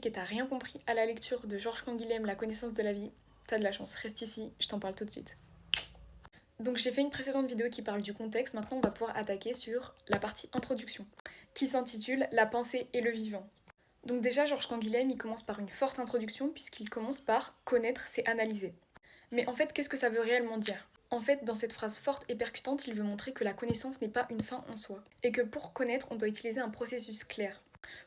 et t'as rien compris à la lecture de Georges Canguilhem, La connaissance de la vie, t'as de la chance, reste ici, je t'en parle tout de suite. Donc j'ai fait une précédente vidéo qui parle du contexte, maintenant on va pouvoir attaquer sur la partie introduction, qui s'intitule La pensée et le vivant. Donc déjà, Georges Canguilhem, il commence par une forte introduction puisqu'il commence par connaître, c'est analyser. Mais en fait, qu'est-ce que ça veut réellement dire? En fait, dans cette phrase forte et percutante, il veut montrer que la connaissance n'est pas une fin en soi, et que pour connaître, on doit utiliser un processus clair,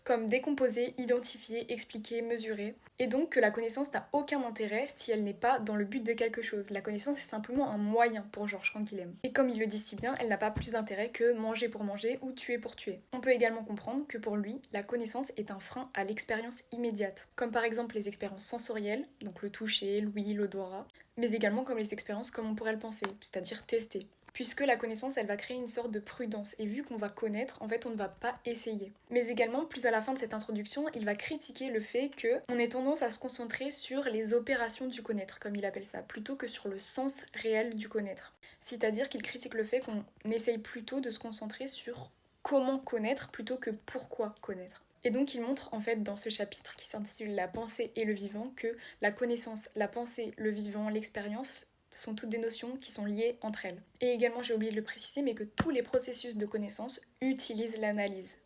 comme décomposer, identifier, expliquer, mesurer, et donc que la connaissance n'a aucun intérêt si elle n'est pas dans le but de quelque chose. La connaissance est simplement un moyen pour Georges Canguilhem. Et comme il le dit si bien, elle n'a pas plus d'intérêt que manger pour manger ou tuer pour tuer. On peut également comprendre que pour lui, la connaissance est un frein à l'expérience immédiate, comme par exemple les expériences sensorielles, donc le toucher, l'ouïe, l'odorat, mais également comme les expériences comme on pourrait le penser, c'est-à-dire tester. Puisque la connaissance, elle va créer une sorte de prudence, et vu qu'on va connaître, en fait, on ne va pas essayer. Mais également, plus à la fin de cette introduction, il va critiquer le fait qu'on ait tendance à se concentrer sur les opérations du connaître, comme il appelle ça, plutôt que sur le sens réel du connaître. C'est-à-dire qu'il critique le fait qu'on essaye plutôt de se concentrer sur comment connaître plutôt que pourquoi connaître. Et donc il montre en fait dans ce chapitre qui s'intitule La pensée et le vivant que la connaissance, la pensée, le vivant, l'expérience sont toutes des notions qui sont liées entre elles. Et également, j'ai oublié de le préciser, mais que tous les processus de connaissance utilisent l'analyse.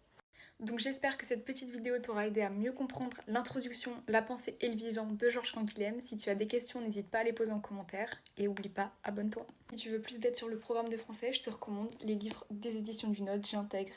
Donc j'espère que cette petite vidéo t'aura aidé à mieux comprendre l'introduction, la pensée et le vivant de Georges Canguilhem. Si tu as des questions, n'hésite pas à les poser en commentaire. Et oublie pas, abonne-toi. Si tu veux plus d'aide sur le programme de français, je te recommande les livres des éditions du Nôtre, j'intègre